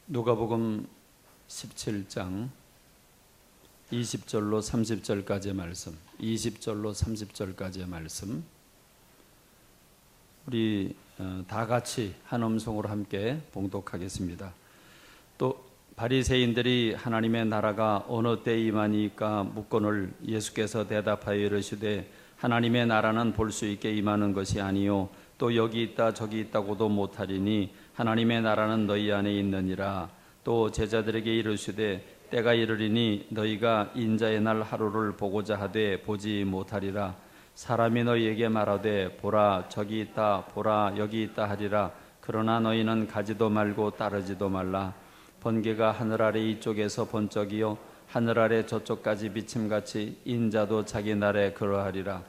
누가복음 17장 20절로 30절까지의 말씀, 20절로 30절까지의 말씀, 우리 다 같이 한 음성으로 함께 봉독하겠습니다. 또 바리새인들이 하나님의 나라가 어느 때에 임하니까 묻거늘 예수께서 대답하여 이르시되 하나님의 나라는 볼 수 있게 임하는 것이 아니요 또 여기 있다 저기 있다고도 못하리니 하나님의 나라는 너희 안에 있느니라. 또 제자들에게 이르시되 때가 이르리니 너희가 인자의 날 하루를 보고자 하되 보지 못하리라. 사람이 너희에게 말하되 보라 저기 있다 보라 여기 있다 하리라. 그러나 너희는 가지도 말고 따르지도 말라. 번개가 하늘 아래 이쪽에서 번쩍이요 하늘 아래 저쪽까지 비침같이 인자도 자기 날에 그러하리라.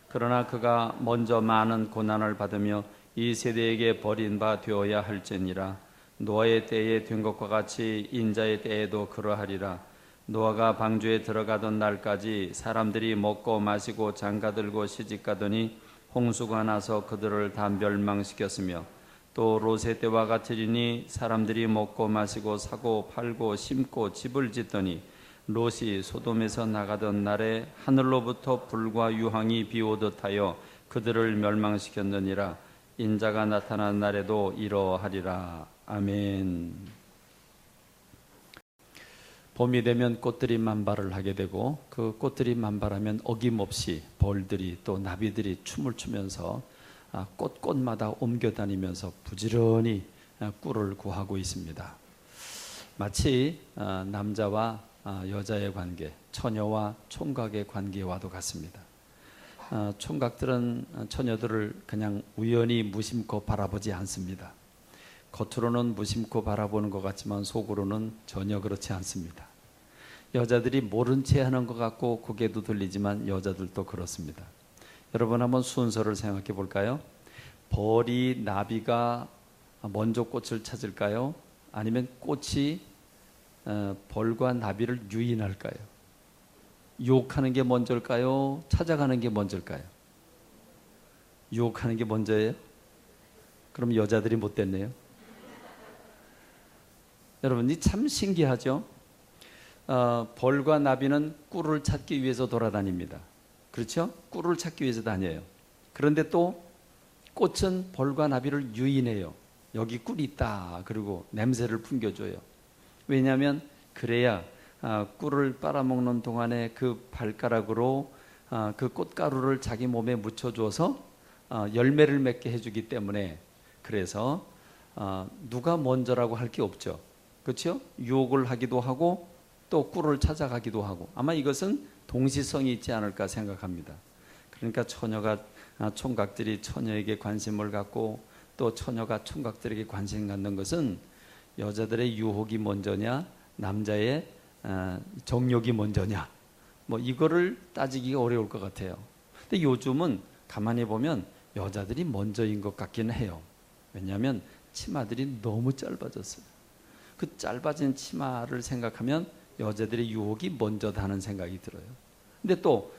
그러나 그가 먼저 많은 고난을 받으며 이 세대에게 버린 바 되어야 할지니라. 노아의 때에 된 것과 같이 인자의 때에도 그러하리라. 노아가 방주에 들어가던 날까지 사람들이 먹고 마시고 장가들고 시집가더니 홍수가 나서 그들을 다 멸망시켰으며 또 롯의 때와 같으리니 사람들이 먹고 마시고 사고 팔고 심고 집을 짓더니 롯이 소돔에서 나가던 날에 하늘로부터 불과 유황이 비오듯 하여 그들을 멸망시켰느니라. 인자가 나타난 날에도 이러하리라. 아멘. 봄이 되면 꽃들이 만발을 하게 되고 그 꽃들이 만발하면 어김없이 벌들이 또 나비들이 춤을 추면서 꽃곳마다 옮겨다니면서 부지런히 꿀을 구하고 있습니다. 마치 남자와 여자의 관계, 처녀와 총각의 관계와도 같습니다. 총각들은 처녀들을 그냥 우연히 무심코 바라보지 않습니다. 겉으로는 무심코 바라보는 것 같지만 속으로는 전혀 그렇지 않습니다. 여자들이 모른 채 하는 것 같고 고개도 돌리지만 여자들도 그렇습니다. 여러분 한번 순서를 생각해 볼까요? 벌이 나비가 먼저 꽃을 찾을까요? 아니면 꽃이 벌과 나비를 유인할까요? 유혹하는 게 먼저일까요? 찾아가는 게 먼저일까요? 유혹하는 게 먼저예요? 그럼 여자들이 못 됐네요. 여러분 이 참 신기하죠? 벌과 나비는 꿀을 찾기 위해서 돌아다닙니다. 그렇죠? 꿀을 찾기 위해서 다녀요. 그런데 또 꽃은 벌과 나비를 유인해요. 여기 꿀이 있다. 그리고 냄새를 풍겨줘요. 왜냐하면 그래야 꿀을 빨아먹는 동안에 그 발가락으로 그 꽃가루를 자기 몸에 묻혀줘서 열매를 맺게 해주기 때문에, 그래서 누가 먼저라고 할 게 없죠. 그렇죠? 유혹을 하기도 하고 또 꿀을 찾아가기도 하고, 아마 이것은 동시성이 있지 않을까 생각합니다. 그러니까 총각들이 처녀에게 관심을 갖고 또 처녀가 총각들에게 관심 갖는 것은 여자들의 유혹이 먼저냐 남자의 정욕이 먼저냐, 뭐 이거를 따지기가 어려울 것 같아요. 근데 요즘은 가만히 보면 여자들이 먼저인 것 같기는 해요. 왜냐하면 치마들이 너무 짧아졌어요. 그 짧아진 치마를 생각하면 여자들의 유혹이 먼저다는 생각이 들어요. 근데 또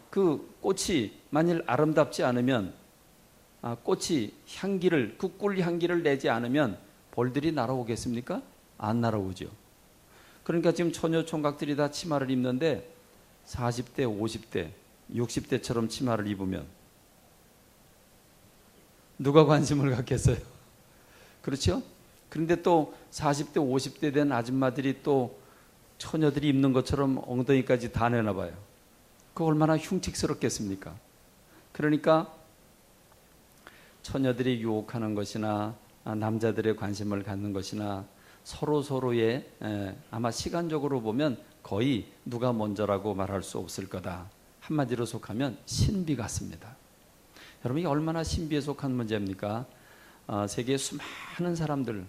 그 꽃이 만일 아름답지 않으면, 꽃이 향기를, 그 꿀 향기를 내지 않으면 벌들이 날아오겠습니까? 안 날아오죠. 그러니까 지금 처녀 총각들이 다 치마를 입는데 40대, 50대, 60대처럼 치마를 입으면 누가 관심을 갖겠어요? 그렇죠? 그런데 또 40대, 50대 된 아줌마들이 또 처녀들이 입는 것처럼 엉덩이까지 다 내나 봐요. 그거 얼마나 흉측스럽겠습니까? 그러니까 처녀들이 유혹하는 것이나 남자들의 관심을 갖는 것이나 서로의 아마 시간적으로 보면 거의 누가 먼저라고 말할 수 없을 거다. 한마디로 속하면 신비 같습니다. 여러분 이게 얼마나 신비에 속한 문제입니까? 세계에 수많은 사람들,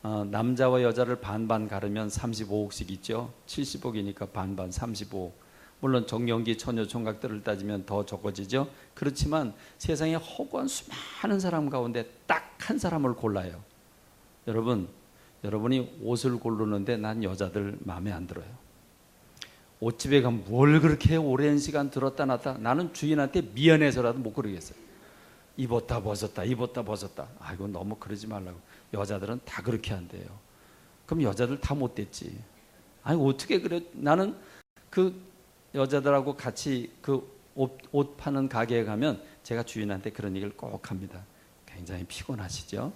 남자와 여자를 반반 가르면 35억씩 있죠. 70억이니까 반반 35억. 물론 정년기 처녀 총각들을 따지면 더 적어지죠. 그렇지만 세상에 허구한 수많은 사람 가운데 딱 한 사람을 골라요. 여러분이 옷을 고르는데 난 여자들 마음에 안 들어요. 옷집에 가면 뭘 그렇게 오랜 시간 들었다 놨다, 나는 주인한테 미안해서라도 못 고르겠어요. 입었다 벗었다 입었다 벗었다. 아이고 너무 그러지 말라고. 여자들은 다 그렇게 한대요. 그럼 여자들 다 못됐지. 아니 어떻게 그래? 나는 그 여자들하고 같이 그 옷 파는 가게에 가면 제가 주인한테 그런 얘기를 꼭 합니다. 굉장히 피곤하시죠?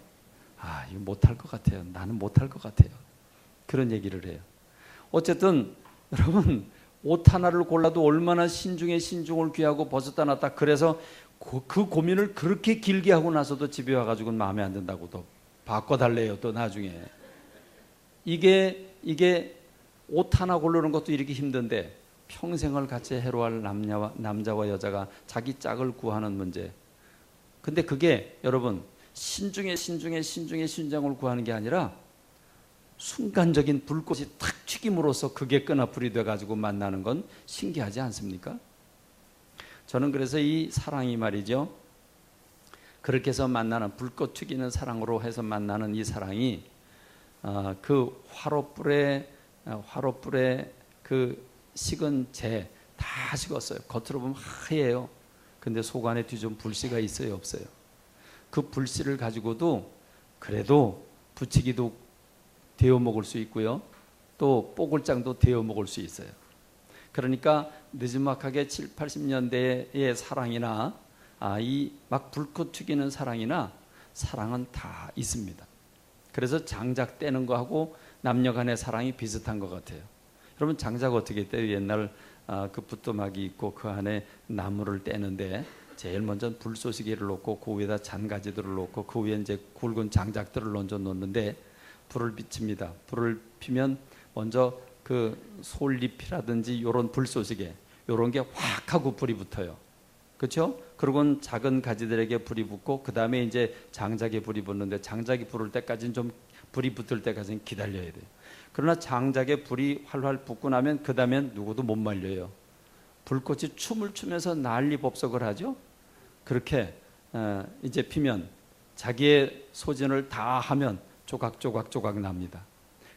아, 이거 못할 것 같아요. 나는 못할 것 같아요. 그런 얘기를 해요. 어쨌든 여러분 옷 하나를 골라도 얼마나 신중에 신중을 귀하고 벗었다 놨다. 그래서 그 고민을 그렇게 길게 하고 나서도 집에 와가지고는 마음에 안 든다고 또 바꿔달래요. 또 나중에 이게 옷 하나 고르는 것도 이렇게 힘든데 평생을 같이 해로할 남자와 여자가 자기 짝을 구하는 문제. 근데 그게 여러분 신중을 구하는 게 아니라 순간적인 불꽃이 탁 튀김으로써 그게 끈앞풀이 돼가지고 만나는 건 신기하지 않습니까? 저는 그래서 이 사랑이 말이죠. 그렇게 해서 만나는 불꽃 튀기는 사랑으로 해서 만나는 이 사랑이 그 화로불에 그 식은 재 다 식었어요. 겉으로 보면 하얘요. 근데 속 안에 뒤좀 불씨가 있어요, 없어요? 그 불씨를 가지고도 그래도 부치기도 데워 먹을 수 있고요. 또 뽀글장도 데워 먹을 수 있어요. 그러니까 느지막하게 7, 80년대의 사랑이나 이 막 불꽃 튀기는 사랑이나 사랑은 다 있습니다. 그래서 장작 떼는 거하고 남녀 간의 사랑이 비슷한 것 같아요. 여러분 장작 어떻게 떼요? 옛날 그 붓도막이 있고 그 안에 나무를 떼는데 제일 먼저 불쏘시개를 놓고 그 위에다 잔가지들을 놓고 그 위에 이제 굵은 장작들을 얹어 놓는데 불을 비칩니다. 불을 피면 먼저 그 솔잎이라든지 이런 불쏘시개 이런 게 확 하고 불이 붙어요. 그렇죠? 그리고는 작은 가지들에게 불이 붙고 그 다음에 이제 장작에 불이 붙는데 장작이 부를 때까지는 좀 불이 붙을 때까지는 기다려야 돼요. 그러나 장작에 불이 활활 붙고 나면 그 다음엔 누구도 못 말려요. 불꽃이 춤을 추면서 난리 법석을 하죠. 그렇게 이제 피면 자기의 소진을 다 하면 조각 납니다.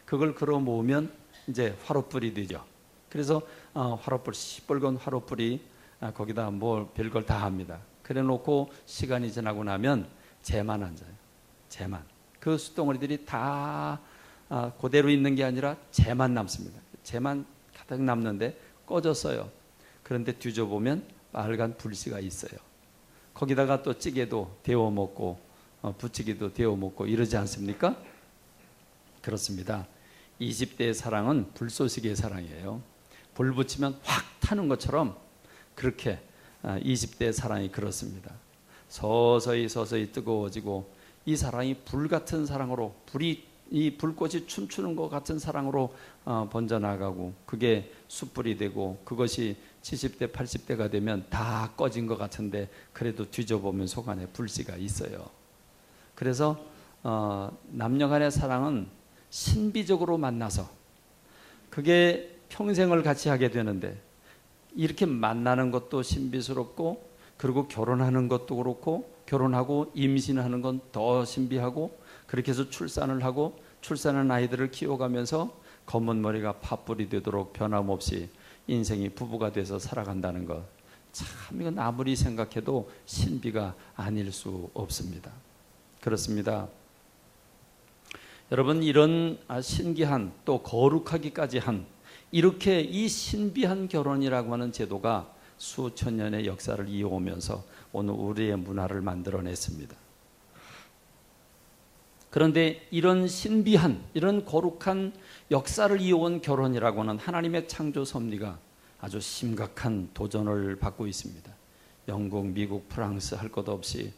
그걸 걸어 모으면 이제 화롯불이 되죠. 그래서 화롯불 시뻘건 화롯불이 거기다 뭐 별걸 다 합니다. 그래 놓고 시간이 지나고 나면 재만 앉아요. 재만. 그 숯덩어리들이 다 그대로 있는 게 아니라 재만 남습니다. 재만 가득 남는데 꺼졌어요. 그런데 뒤져보면 빨간 불씨가 있어요. 거기다가 또 찌개도 데워 먹고 부치기도 데워 먹고 이러지 않습니까? 그렇습니다. 20대의 사랑은 불쏘시개의 사랑이에요. 불 붙이면 확 타는 것처럼 그렇게 20대의 사랑이 그렇습니다. 서서히 뜨거워지고 이 사랑이 불 같은 사랑으로 이 불꽃이 춤추는 것 같은 사랑으로 번져나가고 그게 숯불이 되고 그것이 70대 80대가 되면 다 꺼진 것 같은데 그래도 뒤져보면 속 안에 불씨가 있어요. 그래서 남녀 간의 사랑은 신비적으로 만나서 그게 평생을 같이 하게 되는데 이렇게 만나는 것도 신비스럽고 그리고 결혼하는 것도 그렇고 결혼하고 임신하는 건 더 신비하고 그렇게 해서 출산을 하고 출산한 아이들을 키워가면서 검은 머리가 팥불이 되도록 변함없이 인생이 부부가 돼서 살아간다는 것. 참 이건 아무리 생각해도 신비가 아닐 수 없습니다. 그렇습니다. 여러분 이런 신기한 또 거룩하기까지 한 이렇게 이 신비한 결혼이라고 하는 제도가 수천 년의 역사를 이어오면서 오늘 우리의 문화를 만들어냈습니다. 그런데 이런 신비한 이런 거룩한 역사를 이어온 결혼이라고 하는 하나님의 창조 섭리가 아주 심각한 도전을 받고 있습니다. 영국, 미국, 프랑스 할 것 없이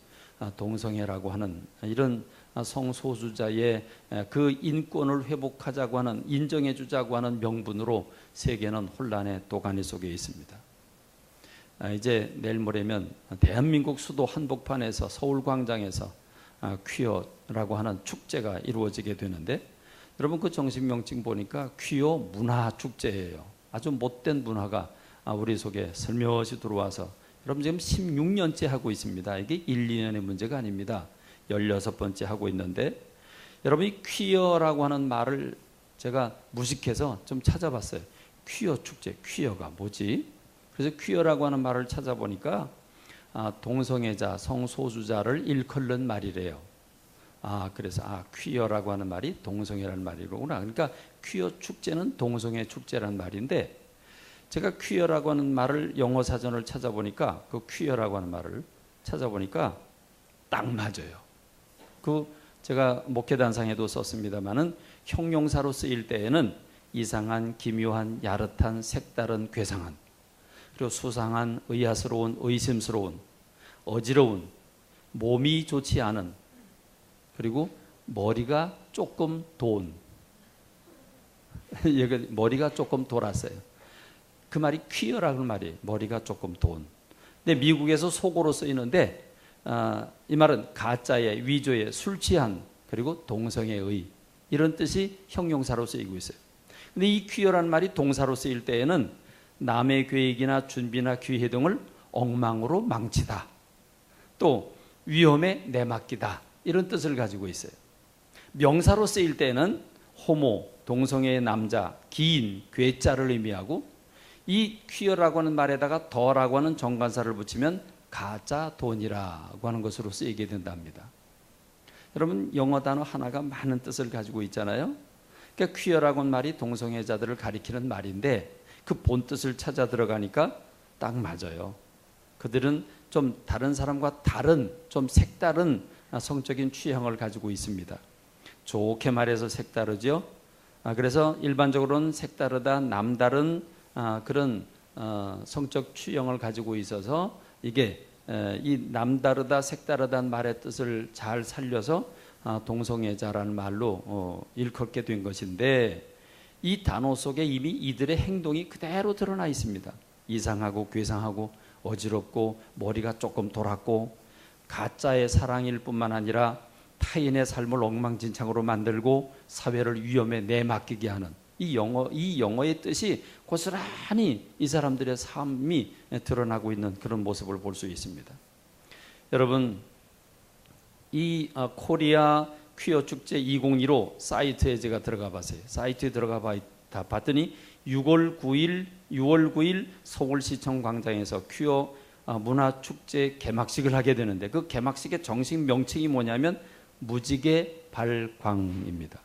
동성애라고 하는 이런 성소수자의 그 인권을 회복하자고 하는 인정해 주자고 하는 명분으로 세계는 혼란의 도가니 속에 있습니다. 이제 내일 모레면 대한민국 수도 한복판에서 서울광장에서 퀴어라고 하는 축제가 이루어지게 되는데 여러분 그 정식 명칭 보니까 퀴어 문화축제예요. 아주 못된 문화가 우리 속에 슬며시 들어와서 여러분 지금 16년째 하고 있습니다. 이게 1, 2년의 문제가 아닙니다. 16번째 하고 있는데 여러분 이 퀴어라고 하는 말을 제가 무식해서 좀 찾아봤어요. 퀴어 축제, 퀴어가 뭐지? 그래서 퀴어라고 하는 말을 찾아보니까 동성애자, 성소수자를 일컫는 말이래요. 그래서 퀴어라고 하는 말이 동성애라는 말이로구나. 그러니까 퀴어 축제는 동성애 축제라는 말인데, 제가 퀴어라고 하는 말을 영어 사전을 찾아보니까, 그 퀴어라고 하는 말을 찾아보니까 딱 맞아요. 제가 목회단상에도 썼습니다마는 형용사로 쓰일 때에는 이상한, 기묘한, 야릇한, 색다른, 괴상한, 그리고 수상한, 의아스러운, 의심스러운, 어지러운, 몸이 좋지 않은, 그리고 머리가 조금 돈, 머리가 조금 돌았어요. 그 말이 퀴어라는 말이에요. 머리가 조금 돈. 근데 미국에서 속어로 쓰이는데, 이 말은 가짜의, 위조의, 술 취한, 그리고 동성애의, 이런 뜻이 형용사로 쓰이고 있어요. 근데 이 퀴어라는 말이 동사로 쓰일 때에는 남의 계획이나 준비나 기회 등을 엉망으로 망치다, 또 위험에 내맡기다, 이런 뜻을 가지고 있어요. 명사로 쓰일 때는 호모, 동성애의 남자, 기인, 괴짜를 의미하고, 이 퀴어라고 하는 말에다가 더라고 하는 정관사를 붙이면 가짜 돈이라고 하는 것으로 쓰이게 된답니다. 여러분, 영어 단어 하나가 많은 뜻을 가지고 있잖아요. 그러니까 퀴어라고 하는 말이 동성애자들을 가리키는 말인데, 그 본뜻을 찾아 들어가니까 딱 맞아요. 그들은 좀 다른 사람과 다른, 좀 색다른 성적인 취향을 가지고 있습니다. 좋게 말해서 색다르죠. 그래서 일반적으로는 색다르다, 남다른 그런 성적 취향을 가지고 있어서, 이게 이 남다르다, 색다르다는 말의 뜻을 잘 살려서 동성애자라는 말로 일컫게 된 것인데, 이 단어 속에 이미 이들의 행동이 그대로 드러나 있습니다. 이상하고 괴상하고 어지럽고 머리가 조금 돌았고, 가짜의 사랑일 뿐만 아니라 타인의 삶을 엉망진창으로 만들고 사회를 위험에 내맡기게 하는, 이 영어의 뜻이 고스란히 이 사람들의 삶이 드러나고 있는 그런 모습을 볼 수 있습니다. 여러분, 이 코리아 퀴어 축제 2015 사이트에 제가 들어가 봤어요. 사이트에 들어가 봤더니 6월 9일 서울시청 광장에서 퀴어 문화축제 개막식을 하게 되는데, 그 개막식의 정식 명칭이 뭐냐면 무지개 발광입니다.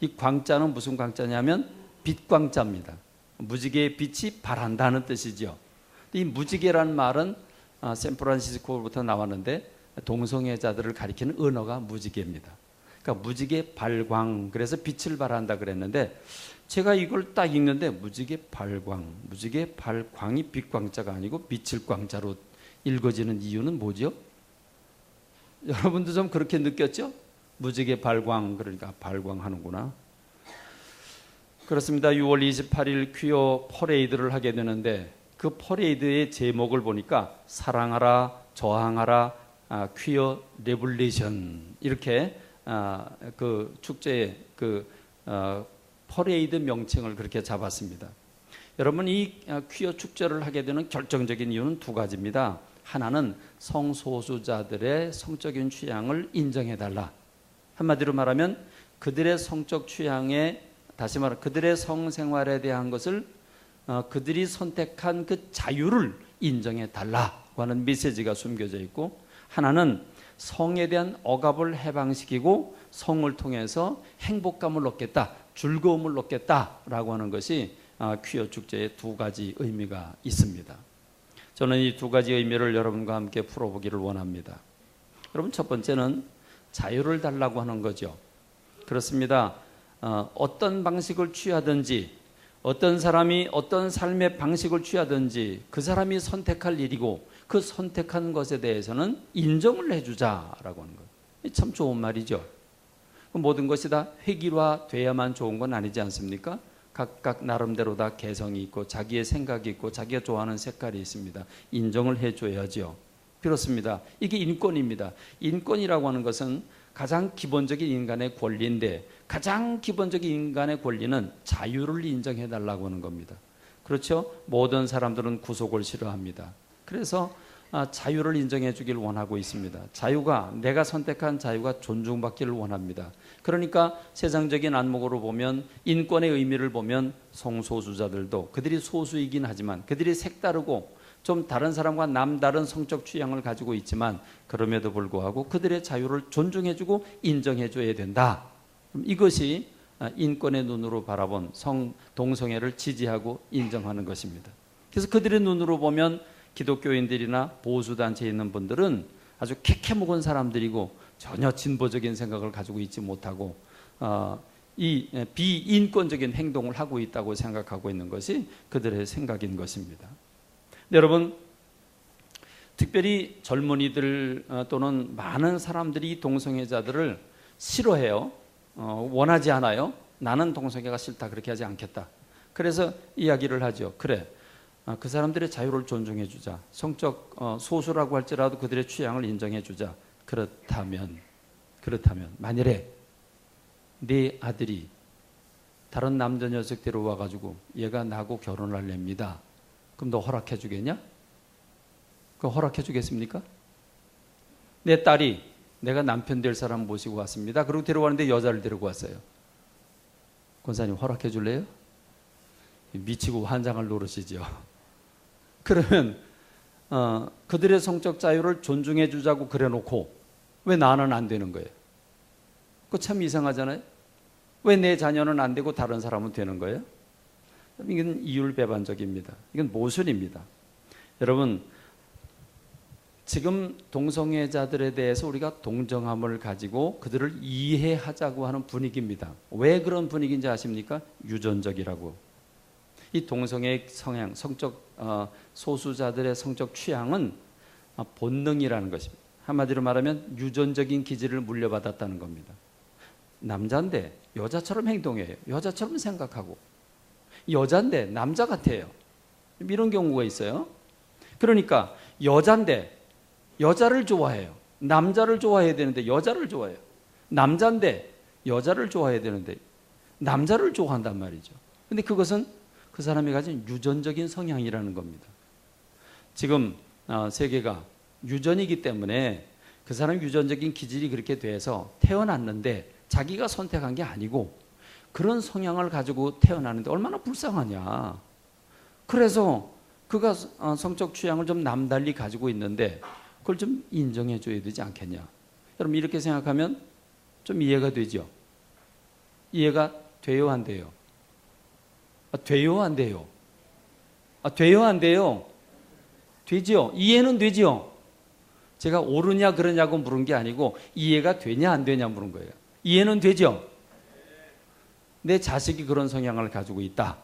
이 광자는 무슨 광자냐면 빛광자입니다. 무지개의 빛이 발한다는 뜻이죠. 이 무지개라는 말은 샌프란시스코로부터 나왔는데, 동성애자들을 가리키는 언어가 무지개입니다. 그러니까 무지개 발광, 그래서 빛을 발한다 그랬는데, 제가 이걸 딱 읽는데 무지개 발광이 빛광자가 아니고 빛을 광자로 읽어지는 이유는 뭐죠? 여러분도 좀 그렇게 느꼈죠? 무지개 발광, 그러니까 발광하는구나. 그렇습니다. 6월 28일 퀴어 퍼레이드를 하게 되는데, 그 퍼레이드의 제목을 보니까 사랑하라, 저항하라, 퀴어 레볼레이션, 이렇게 그 축제의 퍼레이드 명칭을 그렇게 잡았습니다. 여러분, 이 퀴어 축제를 하게 되는 결정적인 이유는 두 가지입니다. 하나는 성소수자들의 성적인 취향을 인정해달라. 한마디로 말하면 그들의 성적 취향에, 다시 말해 그들의 성생활에 대한 것을 그들이 선택한 그 자유를 인정해달라고 하는 메시지가 숨겨져 있고, 하나는 성에 대한 억압을 해방시키고 성을 통해서 행복감을 얻겠다, 즐거움을 얻겠다라고 하는 것이 퀴어 축제의 두 가지 의미가 있습니다. 저는 이 두 가지 의미를 여러분과 함께 풀어보기를 원합니다. 여러분, 첫 번째는 자유를 달라고 하는 거죠. 그렇습니다. 어떤 방식을 취하든지, 어떤 사람이 어떤 삶의 방식을 취하든지 그 사람이 선택할 일이고, 그 선택한 것에 대해서는 인정을 해주자라고 하는 것. 참 좋은 말이죠. 모든 것이 다 획일화돼야만 좋은 건 아니지 않습니까? 각각 나름대로 다 개성이 있고 자기의 생각이 있고 자기가 좋아하는 색깔이 있습니다. 인정을 해줘야죠. 그렇습니다. 이게 인권입니다. 인권이라고 하는 것은 가장 기본적인 인간의 권리인데, 가장 기본적인 인간의 권리는 자유를 인정해달라고 하는 겁니다. 그렇죠? 모든 사람들은 구속을 싫어합니다. 그래서 자유를 인정해 주길 원하고 있습니다. 자유가, 내가 선택한 자유가 존중받기를 원합니다. 그러니까 세상적인 안목으로 보면, 인권의 의미를 보면 성소수자들도 그들이 소수이긴 하지만 그들이 색다르고 좀 다른 사람과 남다른 성적 취향을 가지고 있지만 그럼에도 불구하고 그들의 자유를 존중해주고 인정해줘야 된다. 이것이 인권의 눈으로 바라본 동성애를 지지하고 인정하는 것입니다. 그래서 그들의 눈으로 보면 기독교인들이나 보수단체에 있는 분들은 아주 캐캐묵은 사람들이고 전혀 진보적인 생각을 가지고 있지 못하고 이 비인권적인 행동을 하고 있다고 생각하고 있는 것이 그들의 생각인 것입니다. 여러분, 특별히 젊은이들 또는 많은 사람들이 동성애자들을 싫어해요. 원하지 않아요. 나는 동성애가 싫다, 그렇게 하지 않겠다. 그래서 이야기를 하죠. 그래, 그 사람들의 자유를 존중해 주자. 성적 소수라고 할지라도 그들의 취향을 인정해 주자. 그렇다면 만일에 네 아들이 다른 남자 녀석 데려와가지고 얘가 나하고 결혼을 하렵니다. 그럼 너 허락해 주겠냐? 그거 허락해 주겠습니까? 내 딸이 내가 남편 될 사람 모시고 왔습니다. 그리고 데려왔는데 여자를 데리고 왔어요. 권사님 허락해 줄래요? 미치고 환장할 노릇이죠. 그러면 그들의 성적 자유를 존중해 주자고 그래놓고 왜 나는 안 되는 거예요? 그거 참 이상하잖아요. 왜 내 자녀는 안 되고 다른 사람은 되는 거예요? 이건 이율배반적입니다. 이건 모순입니다. 여러분, 지금 동성애자들에 대해서 우리가 동정함을 가지고 그들을 이해하자고 하는 분위기입니다. 왜 그런 분위기인지 아십니까? 유전적이라고. 이 동성애 성향, 소수자들의 성적 취향은 본능이라는 것입니다. 한마디로 말하면 유전적인 기질을 물려받았다는 겁니다. 남자인데 여자처럼 행동해요. 여자처럼 생각하고. 여자인데 남자 같아요. 이런 경우가 있어요. 그러니까 여자인데 여자를 좋아해요. 남자를 좋아해야 되는데 여자를 좋아해요. 남자인데 여자를 좋아해야 되는데 남자를 좋아한단 말이죠. 근데 그것은 그 사람이 가진 유전적인 성향이라는 겁니다. 지금 세계가 유전이기 때문에 그 사람 유전적인 기질이 그렇게 돼서 태어났는데 자기가 선택한 게 아니고 그런 성향을 가지고 태어나는데 얼마나 불쌍하냐. 그래서 그가 성적 취향을 좀 남달리 가지고 있는데 그걸 좀 인정해 줘야 되지 않겠냐. 여러분 이렇게 생각하면 좀 이해가 되죠. 이해가 돼요, 안 돼요? 돼요, 안 돼요? 돼요, 안 돼요? 되죠. 이해는 되죠. 제가 옳으냐 그러냐고 물은 게 아니고 이해가 되냐 안 되냐 물은 거예요. 이해는 되죠. 내 자식이 그런 성향을 가지고 있다.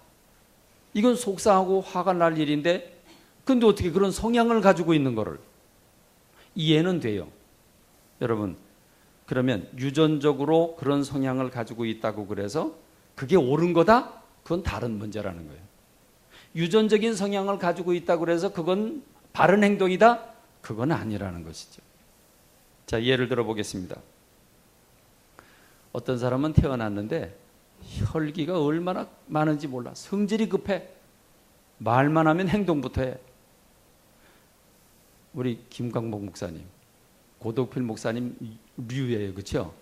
이건 속상하고 화가 날 일인데 근데 어떻게 그런 성향을 가지고 있는 거를 이해는 돼요. 여러분, 그러면 유전적으로 그런 성향을 가지고 있다고 그래서 그게 옳은 거다? 그건 다른 문제라는 거예요. 유전적인 성향을 가지고 있다고 그래서 그건 바른 행동이다? 그건 아니라는 것이죠. 자, 예를 들어 보겠습니다. 어떤 사람은 태어났는데 혈기가 얼마나 많은지 몰라. 성질이 급해. 말만 하면 행동부터 해. 우리 김광복 목사님, 고덕필 목사님 류예요. 그렇죠?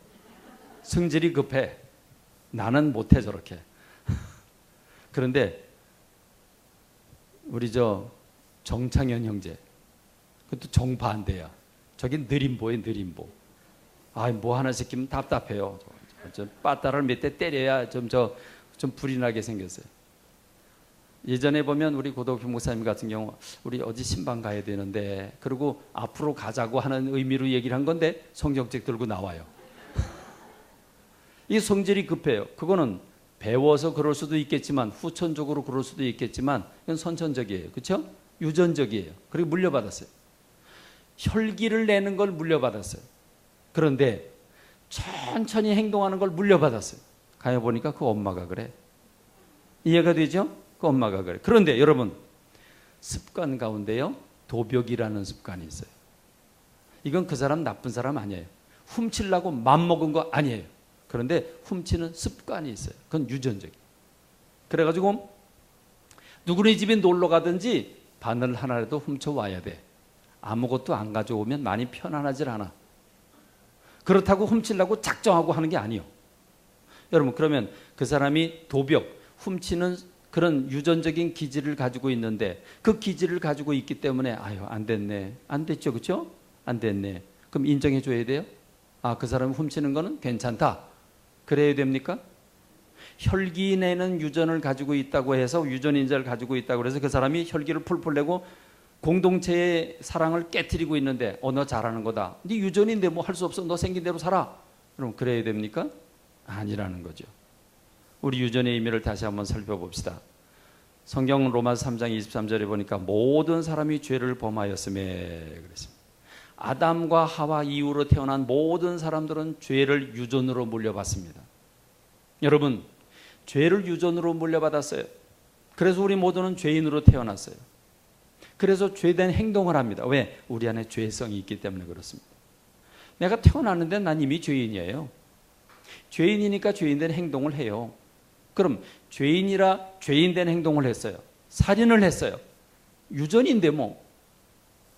성질이 급해. 나는 못해 저렇게. 그런데 우리 정창현 형제, 그것도 정반대야. 저기 느림보에 느림보. 뭐 하나 시키면 답답해요. 빠따를 몇 대 때려야 좀 불이 나게 생겼어요. 예전에 보면 우리 고덕필 목사님 같은 경우 우리 어디 신방 가야 되는데 그리고 앞으로 가자고 하는 의미로 얘기를 한 건데 성경책 들고 나와요. 이 성질이 급해요. 그거는 배워서 그럴 수도 있겠지만 후천적으로 그럴 수도 있겠지만 이건 선천적이에요. 그렇죠? 유전적이에요. 그리고 물려받았어요. 혈기를 내는 걸 물려받았어요. 그런데 천천히 행동하는 걸 물려받았어요. 가보니까 그 엄마가 그래. 이해가 되죠? 그 엄마가 그래. 그런데 여러분, 습관 가운데요, 도벽이라는 습관이 있어요. 이건 그 사람 나쁜 사람 아니에요. 훔치려고 맘먹은 거 아니에요. 그런데 훔치는 습관이 있어요. 그건 유전적이에요. 그래가지고 누구네 집에 놀러 가든지 바늘 하나라도 훔쳐와야 돼. 아무것도 안 가져오면 많이 편안하질 않아. 그렇다고 훔치려고 작정하고 하는 게 아니에요. 여러분, 그러면 그 사람이 도벽, 훔치는 그런 유전적인 기질을 가지고 있는데 그 기질을 가지고 있기 때문에 아유 안 됐네, 안 됐죠, 그렇죠? 안 됐네. 그럼 인정해 줘야 돼요? 아, 그 사람이 훔치는 거는 괜찮다. 그래야 됩니까? 혈기 내는 유전을 가지고 있다고 해서 유전인자를 가지고 있다고 해서 그 사람이 혈기를 풀풀 내고 공동체의 사랑을 깨트리고 있는데 너 잘하는 거다. 네 유전인데 뭐 할 수 없어. 너 생긴 대로 살아. 그럼 그래야 됩니까? 아니라는 거죠. 우리 유전의 의미를 다시 한번 살펴봅시다. 성경 로마서 3장 23절에 보니까 모든 사람이 죄를 범하였음에 그랬습니다. 아담과 하와 이후로 태어난 모든 사람들은 죄를 유전으로 물려받습니다. 여러분, 죄를 유전으로 물려받았어요. 그래서 우리 모두는 죄인으로 태어났어요. 그래서 죄된 행동을 합니다. 왜? 우리 안에 죄성이 있기 때문에 그렇습니다. 내가 태어났는데 난 이미 죄인이에요. 죄인이니까 죄인된 행동을 해요. 그럼 죄인이라 죄인된 행동을 했어요. 살인을 했어요. 유전인데 뭐.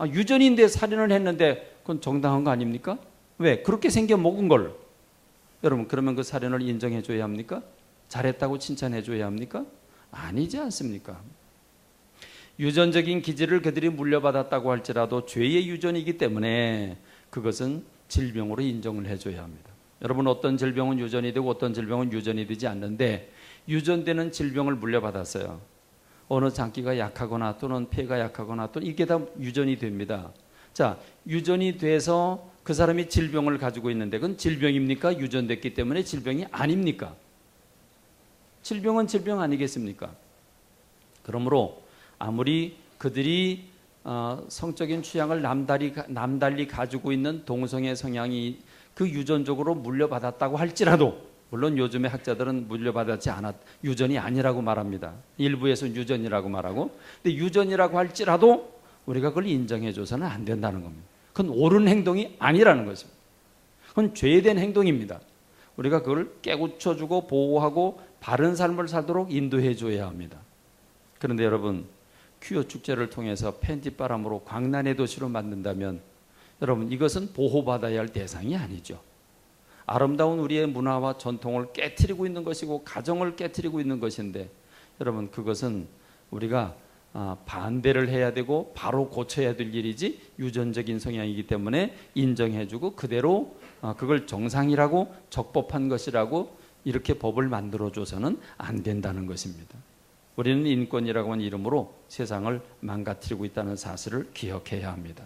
유전인데 살인을 했는데 그건 정당한 거 아닙니까? 왜? 그렇게 생겨 먹은 걸. 여러분, 그러면 그 살인을 인정해 줘야 합니까? 잘했다고 칭찬해 줘야 합니까? 아니지 않습니까? 유전적인 기질을 그들이 물려받았다고 할지라도 죄의 유전이기 때문에 그것은 질병으로 인정을 해줘야 합니다. 여러분, 어떤 질병은 유전이 되고 어떤 질병은 유전이 되지 않는데 유전되는 질병을 물려받았어요. 어느 장기가 약하거나 또는 폐가 약하거나 또는 이게 다 유전이 됩니다. 자, 유전이 돼서 그 사람이 질병을 가지고 있는데 그건 질병입니까? 유전됐기 때문에 질병이 아닙니까? 질병은 질병 아니겠습니까? 그러므로 아무리 그들이 성적인 취향을 남달리 가지고 있는 동성애 성향이 그 유전적으로 물려받았다고 할지라도, 물론 요즘의 학자들은 물려받았지 않았, 유전이 아니라고 말합니다. 일부에서는 유전이라고 말하고, 근데 유전이라고 할지라도 우리가 그걸 인정해줘서는 안 된다는 겁니다. 그건 옳은 행동이 아니라는 것입니다. 그건 죄된 행동입니다. 우리가 그걸 깨우쳐주고 보호하고 바른 삶을 살도록 인도해줘야 합니다. 그런데 여러분, 퀴어 축제를 통해서 팬티바람으로 광란의 도시로 만든다면 여러분, 이것은 보호받아야 할 대상이 아니죠. 아름다운 우리의 문화와 전통을 깨트리고 있는 것이고 가정을 깨트리고 있는 것인데 여러분, 그것은 우리가 반대를 해야 되고 바로 고쳐야 될 일이지 유전적인 성향이기 때문에 인정해주고 그대로 그걸 정상이라고 적법한 것이라고 이렇게 법을 만들어줘서는 안 된다는 것입니다. 우리는 인권이라고 하는 이름으로 세상을 망가뜨리고 있다는 사실을 기억해야 합니다.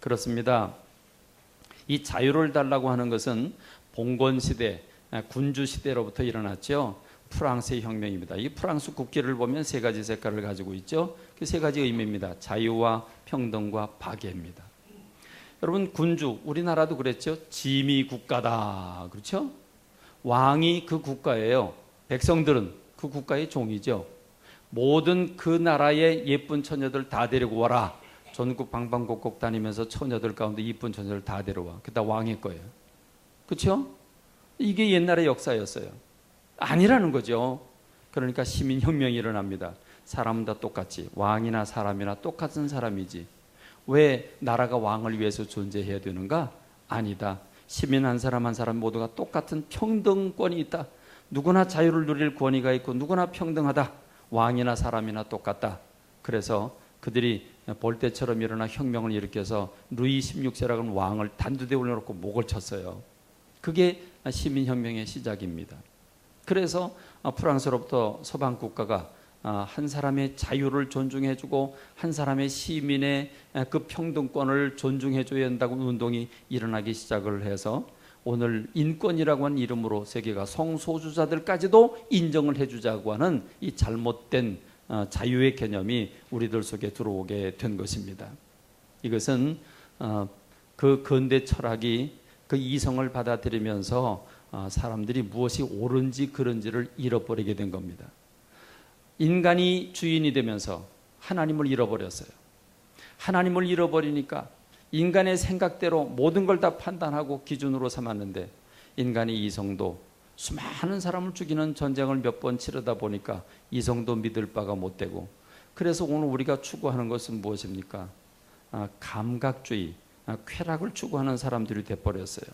그렇습니다. 이 자유를 달라고 하는 것은 봉건시대, 군주시대로부터 일어났죠. 프랑스의 혁명입니다. 이 프랑스 국기를 보면 세 가지 색깔을 가지고 있죠. 그 세 가지 의미입니다. 자유와 평등과 박애입니다. 여러분, 군주, 우리나라도 그랬죠. 짐이 국가다. 그렇죠? 왕이 그 국가예요. 백성들은 그 국가의 종이죠. 모든 그 나라의 예쁜 처녀들 다 데리고 와라. 전국 방방곡곡 다니면서 처녀들 가운데 이쁜 처녀들 다 데려와. 그게 다 왕의 거예요. 그렇죠? 이게 옛날의 역사였어요. 아니라는 거죠. 그러니까 시민혁명이 일어납니다. 사람은 다 똑같이, 왕이나 사람이나 똑같은 사람이지 왜 나라가 왕을 위해서 존재해야 되는가? 아니다. 시민 한 사람 한 사람 모두가 똑같은 평등권이 있다. 누구나 자유를 누릴 권위가 있고 누구나 평등하다. 왕이나 사람이나 똑같다. 그래서 그들이 볼때처럼 일어나 혁명을 일으켜서 루이 16세라는 왕을 단두대에 올려놓고 목을 쳤어요. 그게 시민혁명의 시작입니다. 그래서 프랑스로부터 서방 국가가 한 사람의 자유를 존중해주고 한 사람의 시민의 그 평등권을 존중해줘야 한다고 운동이 일어나기 시작을 해서 오늘 인권이라고 하는 이름으로 세계가 성소수자들까지도 인정을 해주자고 하는 이 잘못된 자유의 개념이 우리들 속에 들어오게 된 것입니다. 이것은 그 근대 철학이 그 이성을 받아들이면서 사람들이 무엇이 옳은지 그른지를 잃어버리게 된 겁니다. 인간이 주인이 되면서 하나님을 잃어버렸어요. 하나님을 잃어버리니까 인간의 생각대로 모든 걸 다 판단하고 기준으로 삼았는데 인간의 이성도 수많은 사람을 죽이는 전쟁을 몇 번 치르다 보니까 이성도 믿을 바가 못 되고, 그래서 오늘 우리가 추구하는 것은 무엇입니까? 감각주의, 쾌락을 추구하는 사람들이 돼버렸어요.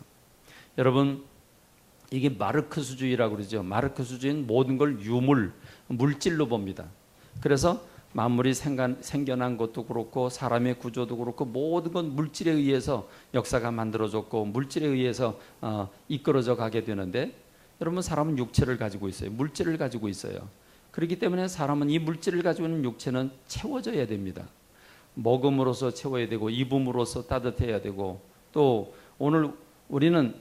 여러분, 이게 마르크스주의라고 그러죠. 마르크스주의는 모든 걸 유물, 물질로 봅니다. 그래서 만물이 생겨난 것도 그렇고 사람의 구조도 그렇고 모든 건 물질에 의해서 역사가 만들어졌고 물질에 의해서 이끌어져 가게 되는데, 여러분 사람은 육체를 가지고 있어요. 물질을 가지고 있어요. 그렇기 때문에 사람은 이 물질을 가지고 있는 육체는 채워져야 됩니다. 먹음으로써 채워야 되고 입음으로써 따뜻해야 되고, 또 오늘 우리는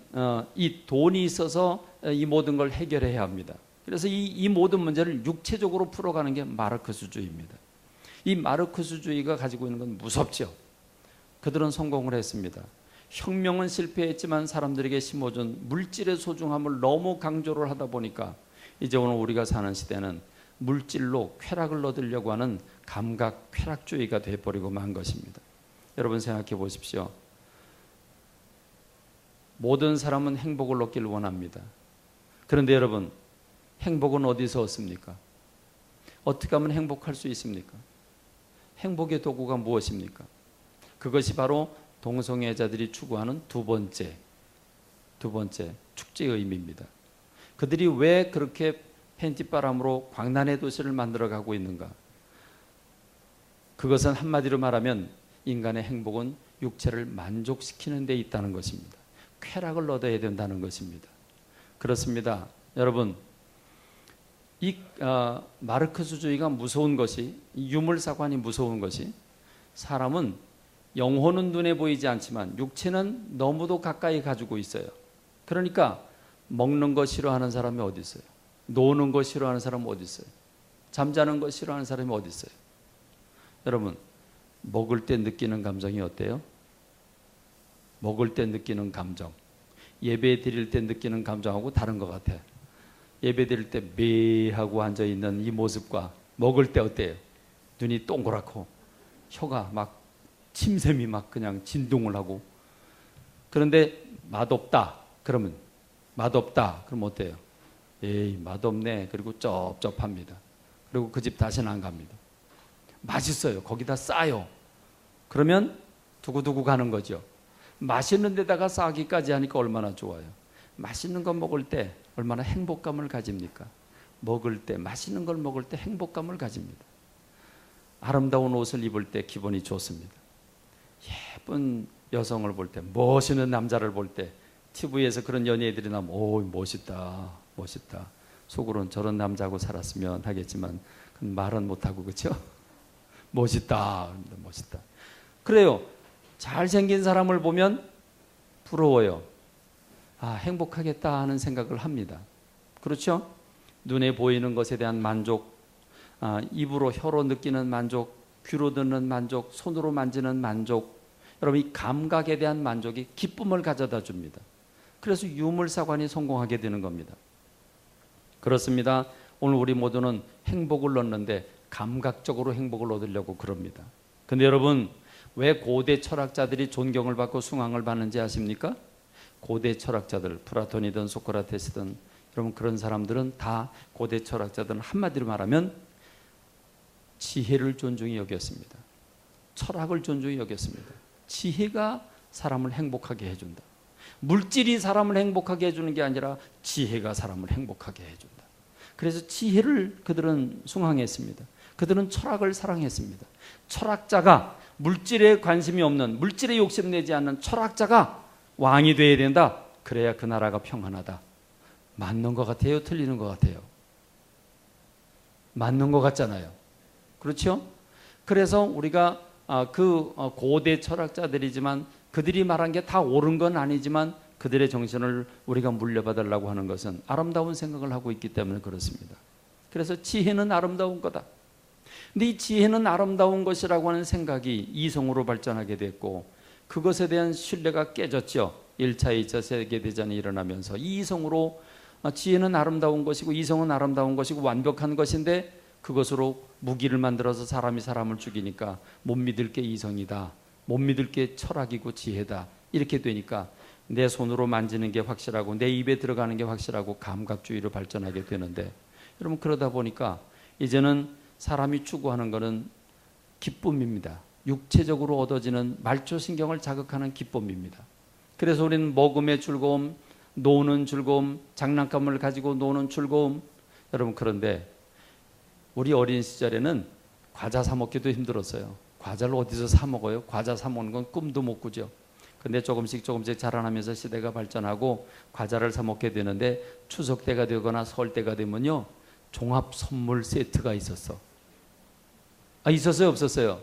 이 돈이 있어서 이 모든 걸 해결해야 합니다. 그래서 이 모든 문제를 육체적으로 풀어가는 게 마르크스주의입니다. 이 마르크스주의가 가지고 있는 건 무섭죠. 그들은 성공을 했습니다. 혁명은 실패했지만 사람들에게 심어준 물질의 소중함을 너무 강조를 하다 보니까 이제 오늘 우리가 사는 시대는 물질로 쾌락을 얻으려고 하는 감각 쾌락주의가 되어버리고 만 것입니다. 여러분 생각해 보십시오. 모든 사람은 행복을 얻기를 원합니다. 그런데 여러분, 행복은 어디서 얻습니까? 어떻게 하면 행복할 수 있습니까? 행복의 도구가 무엇입니까? 그것이 바로 동성애자들이 추구하는 두 번째 축제의 의미입니다. 그들이 왜 그렇게 팬티바람으로 광란의 도시를 만들어가고 있는가? 그것은 한마디로 말하면 인간의 행복은 육체를 만족시키는 데 있다는 것입니다. 쾌락을 얻어야 된다는 것입니다. 그렇습니다. 여러분, 이 마르크스주의가 무서운 것이, 유물사관이 무서운 것이, 사람은 영혼은 눈에 보이지 않지만 육체는 너무도 가까이 가지고 있어요. 그러니까 먹는 거 싫어하는 사람이 어디 있어요? 노는 거 싫어하는 사람은 어디 있어요? 잠자는 거 싫어하는 사람이 어디 있어요? 여러분, 먹을 때 느끼는 감정이 어때요? 먹을 때 느끼는 감정, 예배 드릴 때 느끼는 감정하고 다른 것 같아요. 예배 드릴 때 매하고 앉아있는 이 모습과 먹을 때 어때요? 눈이 동그랗고 혀가 막 침샘이 막 그냥 진동을 하고. 그런데 맛없다 그러면 어때요? 에이 맛없네. 그리고 쩝쩝합니다. 그리고 그 집 다시는 안 갑니다. 맛있어요. 거기다 싸요. 그러면 두고두고 가는 거죠. 맛있는 데다가 싸기까지 하니까 얼마나 좋아요. 맛있는 거 먹을 때 얼마나 행복감을 가집니까? 먹을 때, 맛있는 걸 먹을 때 행복감을 가집니다. 아름다운 옷을 입을 때 기분이 좋습니다. 예쁜 여성을 볼 때, 멋있는 남자를 볼 때, TV에서 그런 연예인들이 나오면 오 멋있다 멋있다. 속으로는 저런 남자하고 살았으면 하겠지만 말은 못하고, 그렇죠? 멋있다 멋있다. 그래요. 잘생긴 사람을 보면 부러워요. 아, 행복하겠다 하는 생각을 합니다. 그렇죠? 눈에 보이는 것에 대한 만족, 입으로 혀로 느끼는 만족, 귀로 듣는 만족, 손으로 만지는 만족, 여러분 이 감각에 대한 만족이 기쁨을 가져다 줍니다. 그래서 유물사관이 성공하게 되는 겁니다. 그렇습니다. 오늘 우리 모두는 행복을 얻는데 감각적으로 행복을 얻으려고 그럽니다. 근데 여러분, 왜 고대 철학자들이 존경을 받고 숭앙을 받는지 아십니까? 고대 철학자들, 플라톤이든 소크라테스든, 여러분 그런 사람들은 다, 고대 철학자들은 한마디로 말하면 지혜를 존중히 여겼습니다. 철학을 존중히 여겼습니다. 지혜가 사람을 행복하게 해준다. 물질이 사람을 행복하게 해주는 게 아니라 지혜가 사람을 행복하게 해준다. 그래서 지혜를 그들은 숭앙했습니다. 그들은 철학을 사랑했습니다. 철학자가, 물질에 관심이 없는, 물질에 욕심내지 않는 철학자가 왕이 돼야 된다. 그래야 그 나라가 평안하다. 맞는 것 같아요? 틀리는 것 같아요? 맞는 것 같잖아요. 그렇죠? 그래서 우리가 그 고대 철학자들이지만 그들이 말한 게 다 옳은 건 아니지만 그들의 정신을 우리가 물려받으려고 하는 것은 아름다운 생각을 하고 있기 때문에 그렇습니다. 그래서 지혜는 아름다운 거다. 근데 이 지혜는 아름다운 것이라고 하는 생각이 이성으로 발전하게 됐고, 그것에 대한 신뢰가 깨졌죠. 1차, 2차 세계대전이 일어나면서 이성으로 지혜는 아름다운 것이고 이성은 아름다운 것이고 완벽한 것인데, 그것으로 무기를 만들어서 사람이 사람을 죽이니까 못 믿을 게 이성이다, 못 믿을 게 철학이고 지혜다, 이렇게 되니까 내 손으로 만지는 게 확실하고 내 입에 들어가는 게 확실하고 감각주의로 발전하게 되는데, 여러분 그러다 보니까 이제는 사람이 추구하는 것은 기쁨입니다. 육체적으로 얻어지는 말초신경을 자극하는 기쁨입니다. 그래서 우리는 먹음의 즐거움, 노는 즐거움, 장난감을 가지고 노는 즐거움. 여러분, 그런데 우리 어린 시절에는 과자 사 먹기도 힘들었어요. 과자를 어디서 사 먹어요? 과자 사 먹는 건 꿈도 못 꾸죠. 근데 조금씩 자라나면서 시대가 발전하고 과자를 사 먹게 되는데, 추석 때가 되거나 설 때가 되면요, 종합 선물 세트가 있었어. 있었어요, 없었어요?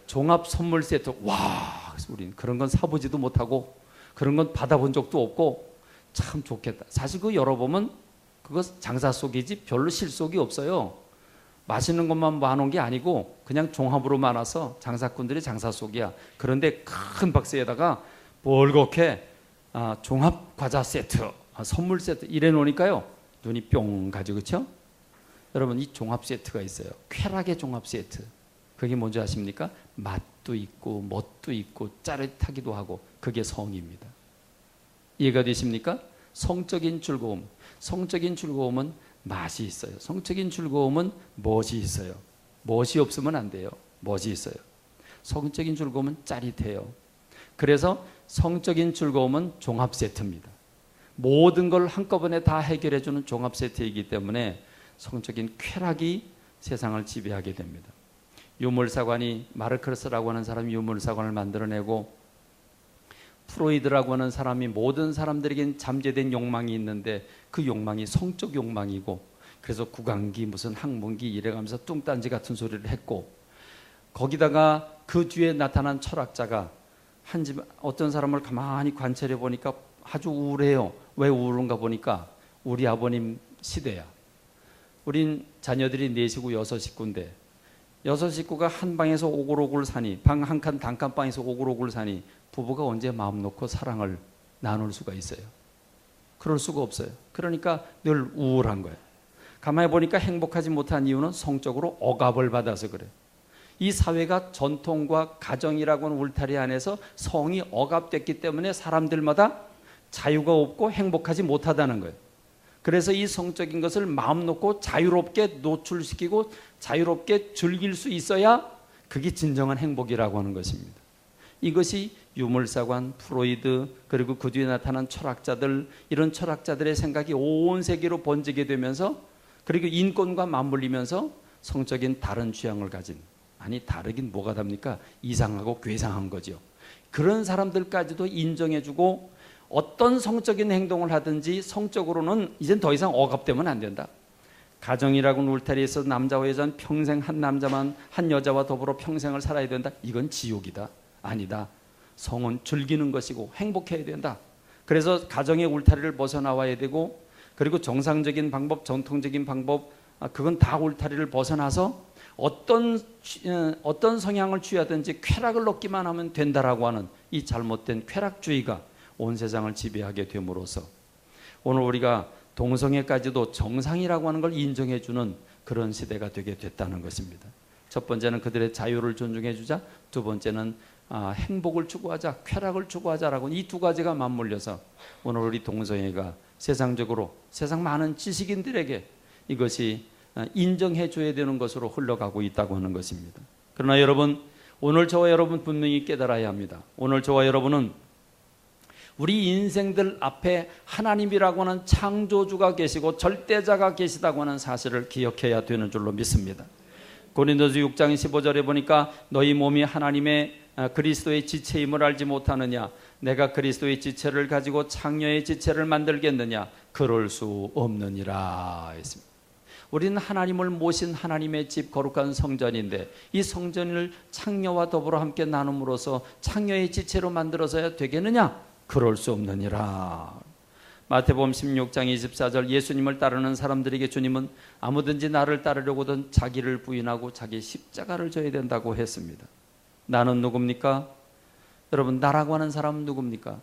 종합 선물 세트. 와, 그래서 우린 그런 건 사보지도 못하고 그런 건 받아본 적도 없고 참 좋겠다. 사실 그거 열어보면 그거 장사 속이지 별로 실속이 없어요. 맛있는 것만 모아놓은 게 아니고 그냥 종합으로 많아서 장사꾼들이 장사 속이야. 그런데 큰 박스에다가 벌겋게 종합 과자 세트, 선물 세트 이래 놓으니까요, 눈이 뿅 가죠. 그렇죠? 여러분, 이 종합 세트가 있어요. 쾌락의 종합 세트. 그게 뭔지 아십니까? 맛도 있고 멋도 있고 짜릿하기도 하고, 그게 성입니다. 이해가 되십니까? 성적인 즐거움. 성적인 즐거움은 맛이 있어요. 성적인 즐거움은 멋이 있어요. 멋이 없으면 안 돼요. 멋이 있어요. 성적인 즐거움은 짜릿해요. 그래서 성적인 즐거움은 종합 세트입니다. 모든 걸 한꺼번에 다 해결해주는 종합 세트이기 때문에 성적인 쾌락이 세상을 지배하게 됩니다. 유물사관이, 마르크스라고 하는 사람이 유물사관을 만들어내고, 프로이드라고 하는 사람이 모든 사람들에겐 잠재된 욕망이 있는데 그 욕망이 성적 욕망이고, 그래서 구강기 무슨 항문기 이래가면서 뚱딴지 같은 소리를 했고, 거기다가 그 뒤에 나타난 철학자가 한 집 어떤 사람을 가만히 관찰해 보니까 아주 우울해요. 왜 우울한가 보니까 우리 아버님 시대야. 우린 자녀들이 4식구 6식구인데 6식구가 한 방에서 오글오글 사니, 방 한 칸 단칸방에서 오글오글 사니 부부가 언제 마음 놓고 사랑을 나눌 수가 있어요? 그럴 수가 없어요. 그러니까 늘 우울한 거예요. 가만히 보니까 행복하지 못한 이유는 성적으로 억압을 받아서 그래요. 이 사회가 전통과 가정이라고 하는 울타리 안에서 성이 억압됐기 때문에 사람들마다 자유가 없고 행복하지 못하다는 거예요. 그래서 이 성적인 것을 마음 놓고 자유롭게 노출시키고 자유롭게 즐길 수 있어야 그게 진정한 행복이라고 하는 것입니다. 이것이 유물사관, 프로이드, 그리고 그 뒤에 나타난 철학자들, 이런 철학자들의 생각이 온 세계로 번지게 되면서, 그리고 인권과 맞물리면서 성적인 다른 취향을 가진, 아니 다르긴 뭐가 답니까? 이상하고 괴상한 거죠. 그런 사람들까지도 인정해주고 어떤 성적인 행동을 하든지 성적으로는 이젠 더 이상 억압되면 안 된다. 가정이라고는 울타리에서 남자와 여자는 평생 한 남자만, 한 여자와 더불어 평생을 살아야 된다. 이건 지옥이다. 아니다. 성은 즐기는 것이고 행복해야 된다. 그래서 가정의 울타리를 벗어나와야 되고, 그리고 정상적인 방법, 전통적인 방법, 그건 다 울타리를 벗어나서 어떤 성향을 취하든지 쾌락을 얻기만 하면 된다라고 하는 이 잘못된 쾌락주의가 온 세상을 지배하게 됨으로써 오늘 우리가 동성애까지도 정상이라고 하는 걸 인정해주는 그런 시대가 되게 됐다는 것입니다. 첫 번째는 그들의 자유를 존중해주자, 두 번째는 행복을 추구하자, 쾌락을 추구하자라고, 이 두 가지가 맞물려서 오늘 우리 동성애가 세상적으로 세상 많은 지식인들에게 이것이 인정해줘야 되는 것으로 흘러가고 있다고 하는 것입니다. 그러나 여러분, 오늘 저와 여러분 분명히 깨달아야 합니다. 오늘 저와 여러분은 우리 인생들 앞에 하나님이라고 하는 창조주가 계시고 절대자가 계시다고 하는 사실을 기억해야 되는 줄로 믿습니다. 고린도서 6장 15절에 보니까 너희 몸이 하나님의 그리스도의 지체임을 알지 못하느냐? 내가 그리스도의 지체를 가지고 창녀의 지체를 만들겠느냐? 그럴 수 없느니라 했습니다. 우리는 하나님을 모신 하나님의 집, 거룩한 성전인데 이 성전을 창녀와 더불어 함께 나눔으로써 창녀의 지체로 만들어서야 되겠느냐? 그럴 수 없느니라. 마태복음 16장 24절, 예수님을 따르는 사람들에게 주님은 아무든지 나를 따르려거든 자기를 부인하고 자기 십자가를 져야 된다고 했습니다. 나는 누굽니까? 여러분, 나라고 하는 사람은 누굽니까?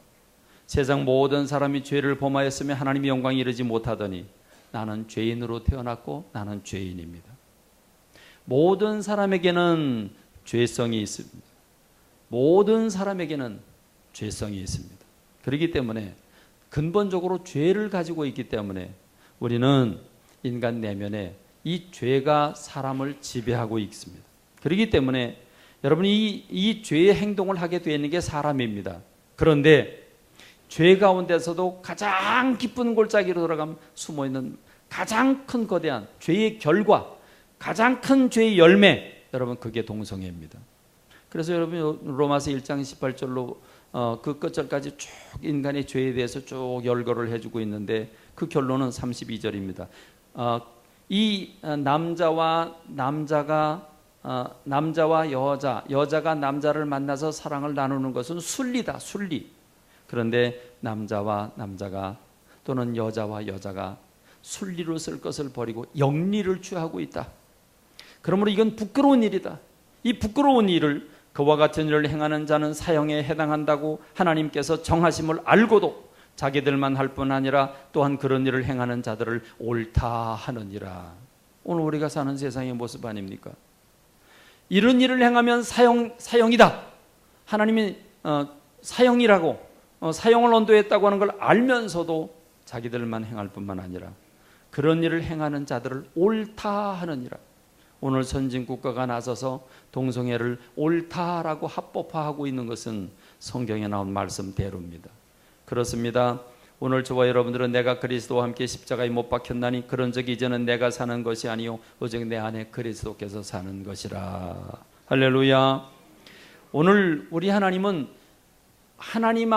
세상 모든 사람이 죄를 범하였으며 하나님의 영광에 이르지 못하더니 나는 죄인으로 태어났고 나는 죄인입니다. 모든 사람에게는 죄성이 있습니다. 모든 사람에게는 죄성이 있습니다. 그렇기 때문에 근본적으로 죄를 가지고 있기 때문에 우리는 인간 내면에 이 죄가 사람을 지배하고 있습니다. 그렇기 때문에 여러분이 이 죄의 행동을 하게 되는 게 사람입니다. 그런데 죄 가운데서도 가장 깊은 골짜기로 들어가면 숨어있는 가장 큰 거대한 죄의 결과, 가장 큰 죄의 열매, 여러분 그게 동성애입니다. 그래서 여러분 로마서 1장 18절로 그 끝절까지 쭉 인간의 죄에 대해서 쭉 열거를 해주고 있는데 그 결론은 32절입니다. 이 남자와 여자가 남자를 만나서 사랑을 나누는 것은 순리다, 순리. 그런데 남자와 남자가 또는 여자와 여자가 순리로 쓸 것을 버리고 영리를 취하고 있다. 그러므로 이건 부끄러운 일이다. 이 부끄러운 일을 그와 같은 일을 행하는 자는 사형에 해당한다고 하나님께서 정하심을 알고도 자기들만 할 뿐 아니라 또한 그런 일을 행하는 자들을 옳다 하느니라. 오늘 우리가 사는 세상의 모습 아닙니까? 이런 일을 행하면 사형이다. 하나님이 사형이라고 사형을 언도했다고 하는 걸 알면서도 자기들만 행할 뿐만 아니라 그런 일을 행하는 자들을 옳다 하느니라. 오늘 선진국가가 나서서 동성애를 옳다라고 합법화하고 있는 것은 성경에 나온 말씀대로입니다. 그렇습니다. 오늘 저와 여러분들은 내가 그리스도와 함께 십자가에 못 박혔나니 그런 적이 이제는 내가 사는 것이 아니요 오직 내 안에 그리스도께서 사는 것이라. 할렐루야. 오늘 우리 하나님은 하나님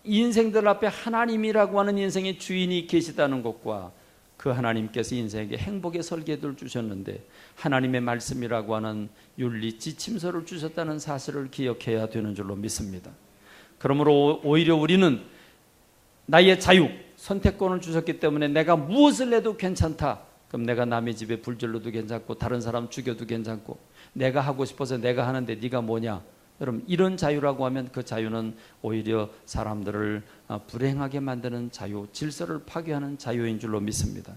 인생들 앞에 하나님이라고 하는 인생의 주인이 계시다는 것과 그 하나님께서 인생에게 행복의 설계도를 주셨는데 하나님의 말씀이라고 하는 윤리 지침서를 주셨다는 사실을 기억해야 되는 줄로 믿습니다. 그러므로 오히려 우리는 나의 자유, 선택권을 주셨기 때문에 내가 무엇을 해도 괜찮다. 그럼 내가 남의 집에 불 질러도 괜찮고 다른 사람 죽여도 괜찮고 내가 하고 싶어서 내가 하는데 네가 뭐냐. 여러분 이런 자유라고 하면 그 자유는 오히려 사람들을 불행하게 만드는 자유, 질서를 파괴하는 자유인 줄로 믿습니다.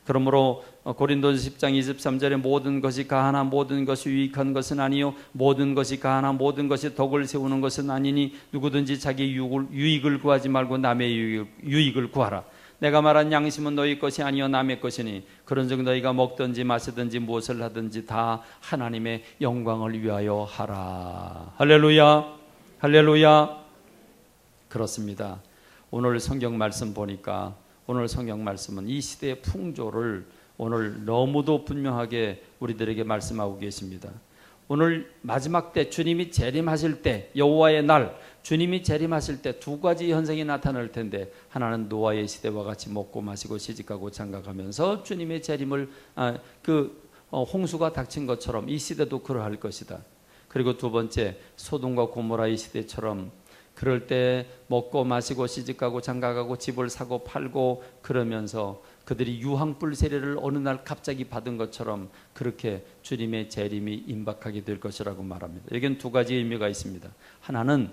그러므로 고린도서 10장 23절에 모든 것이 가하나 모든 것이 유익한 것은 아니요 모든 것이 가하나 모든 것이 덕을 세우는 것은 아니니 누구든지 자기 유익을 구하지 말고 남의 유익을 구하라. 내가 말한 양심은 너희 것이 아니요 남의 것이니 그런즉 너희가 먹든지 마시든지 무엇을 하든지 다 하나님의 영광을 위하여 하라. 할렐루야. 할렐루야. 그렇습니다. 오늘 성경 말씀 보니까 오늘 성경 말씀은 이 시대의 풍조를 오늘 너무도 분명하게 우리들에게 말씀하고 계십니다. 오늘 마지막 때 주님이 재림하실 때 여호와의 날 주님이 재림하실 때 두 가지 현상이 나타날 텐데 하나는 노아의 시대와 같이 먹고 마시고 시집가고 장가가면서 주님의 재림을 홍수가 닥친 것처럼 이 시대도 그러할 것이다. 그리고 두 번째 소돔과 고모라의 시대처럼 그럴 때 먹고 마시고 시집가고 장가가고 집을 사고 팔고 그러면서 그들이 유황불 세례를 어느 날 갑자기 받은 것처럼 그렇게 주님의 재림이 임박하게 될 것이라고 말합니다. 여기는 두 가지 의미가 있습니다. 하나는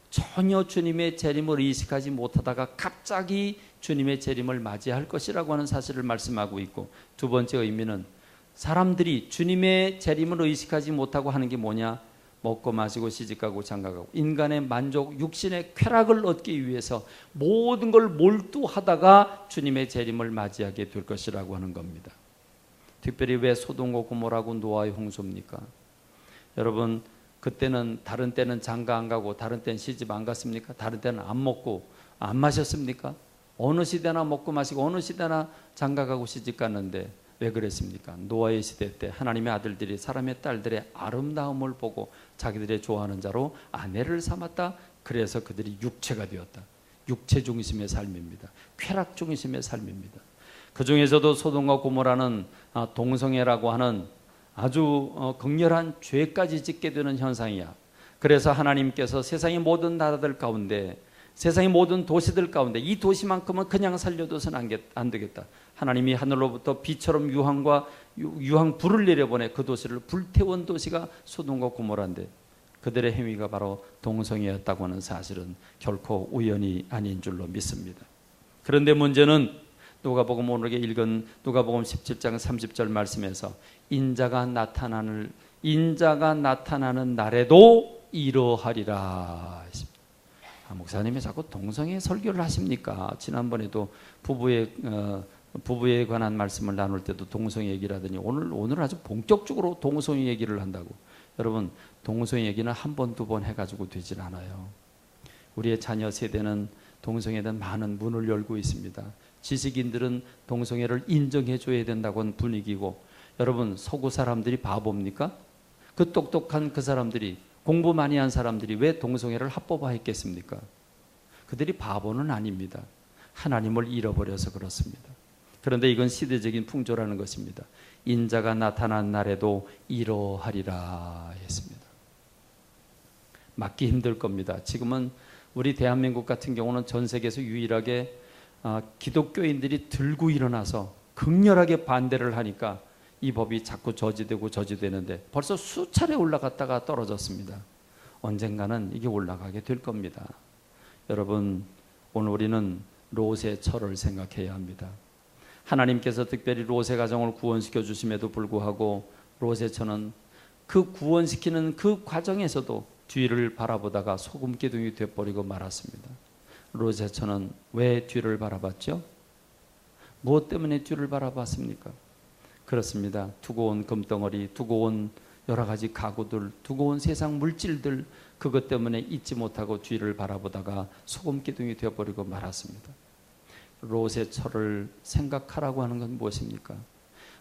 전혀 주님의 재림을 의식하지 못하다가 갑자기 주님의 재림을 맞이할 것이라고 하는 사실을 말씀하고 있고 두 번째 의미는 사람들이 주님의 재림을 의식하지 못하고 하는 게 뭐냐? 먹고 마시고 시집가고 장가가고 인간의 만족, 육신의 쾌락을 얻기 위해서 모든 걸 몰두하다가 주님의 재림을 맞이하게 될 것이라고 하는 겁니다. 특별히 왜 소돔과 고모라고 노아의 홍수입니까? 여러분 그때는 다른 때는 장가 안 가고 다른 때는 시집 안 갔습니까? 다른 때는 안 먹고 안 마셨습니까? 어느 시대나 먹고 마시고 어느 시대나 장가 가고 시집 갔는데 왜 그랬습니까? 노아의 시대 때 하나님의 아들들이 사람의 딸들의 아름다움을 보고 자기들의 좋아하는 자로 아내를 삼았다. 그래서 그들이 육체가 되었다. 육체 중심의 삶입니다. 쾌락 중심의 삶입니다. 그 중에서도 소돔과 고모라는 동성애라고 하는 아주 극렬한 죄까지 짓게 되는 현상이야. 그래서 하나님께서 세상의 모든 나라들 가운데 세상의 모든 도시들 가운데 이 도시만큼은 그냥 살려둬서는 안 되겠다. 하나님이 하늘로부터 비처럼 유황불을 내려보내 그 도시를 불태운 도시가 소돔과 고모라인데 그들의 행위가 바로 동성애였다고 하는 사실은 결코 우연이 아닌 줄로 믿습니다. 그런데 문제는 누가복음 오늘 읽은 누가복음 17장 30절 말씀에서 인자가 나타나는 날에도 이러하리라. 목사님이 자꾸 동성애 설교를 하십니까? 지난번에도 부부에 관한 말씀을 나눌 때도 동성애 얘기를 하더니 오늘 아주 본격적으로 동성애 얘기를 한다고. 여러분 동성애 얘기는 한 번, 두 번 해가지고 되질 않아요. 우리의 자녀 세대는 동성애에 대한 많은 문을 열고 있습니다. 지식인들은 동성애를 인정해 줘야 된다고 하는 분위기고, 여러분 서구 사람들이 바보입니까? 그 똑똑한 그 사람들이, 공부 많이 한 사람들이 왜 동성애를 합법화했겠습니까? 그들이 바보는 아닙니다. 하나님을 잃어버려서 그렇습니다. 그런데 이건 시대적인 풍조라는 것입니다. 인자가 나타난 날에도 이러하리라 했습니다. 막기 힘들 겁니다. 지금은 우리 대한민국 같은 경우는 전 세계에서 유일하게 기독교인들이 들고 일어나서 극렬하게 반대를 하니까 이 법이 자꾸 저지되는데 벌써 수차례 올라갔다가 떨어졌습니다. 언젠가는 이게 올라가게 될 겁니다. 여러분, 오늘 우리는 롯의 철을 생각해야 합니다. 하나님께서 특별히 롯의 가정을 구원시켜 주심에도 불구하고 롯의 처는 그 구원시키는 그 과정에서도 뒤를 바라보다가 소금기둥이 되어버리고 말았습니다. 롯의 처는 왜 뒤를 바라봤죠? 무엇 때문에 뒤를 바라봤습니까? 그렇습니다. 두고 온 금덩어리, 두고 온 여러 가지 가구들, 두고 온 세상 물질들, 그것 때문에 잊지 못하고 뒤를 바라보다가 소금기둥이 되어버리고 말았습니다. 롯의 철을 생각하라고 하는 건 무엇입니까?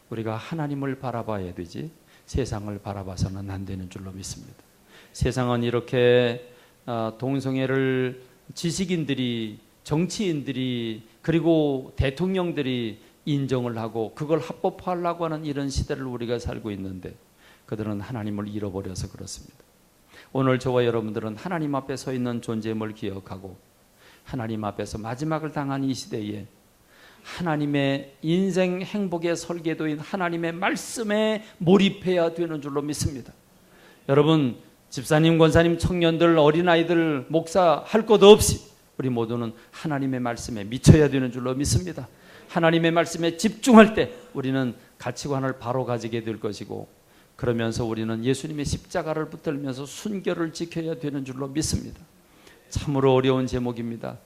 우리가 하나님을 바라봐야 되지 세상을 바라봐서는 안 되는 줄로 믿습니다. 세상은 이렇게 동성애를 지식인들이, 정치인들이, 그리고 대통령들이 인정을 하고 그걸 합법화하려고 하는 이런 시대를 우리가 살고 있는데 그들은 하나님을 잃어버려서 그렇습니다. 오늘 저와 여러분들은 하나님 앞에 서 있는 존재임을 기억하고 하나님 앞에서 마지막을 당한 이 시대에 하나님의 인생 행복의 설계도인 하나님의 말씀에 몰입해야 되는 줄로 믿습니다. 여러분, 집사님, 권사님, 청년들, 어린아이들, 목사 할 것 없이 우리 모두는 하나님의 말씀에 미쳐야 되는 줄로 믿습니다. 하나님의 말씀에 집중할 때 우리는 가치관을 바로 가지게 될 것이고, 그러면서 우리는 예수님의 십자가를 붙들면서 순결을 지켜야 되는 줄로 믿습니다. 참으로 어려운 제목입니다.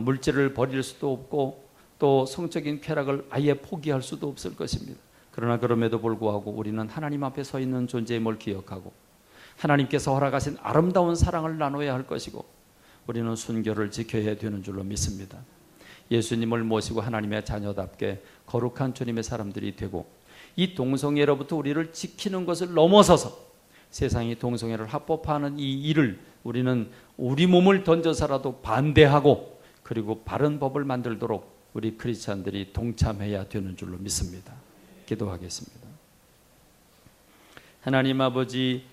물질을 버릴 수도 없고 또 성적인 쾌락을 아예 포기할 수도 없을 것입니다. 그러나 그럼에도 불구하고 우리는 하나님 앞에 서 있는 존재임을 기억하고 하나님께서 허락하신 아름다운 사랑을 나눠야 할 것이고 우리는 순결을 지켜야 되는 줄로 믿습니다. 예수님을 모시고 하나님의 자녀답게 거룩한 주님의 사람들이 되고 이 동성애로부터 우리를 지키는 것을 넘어서서 세상이 동성애를 합법화하는 이 일을 우리는 우리 몸을 던져서라도 반대하고 그리고 바른 법을 만들도록 우리 크리스찬들이 동참해야 되는 줄로 믿습니다. 기도하겠습니다. 하나님 아버지,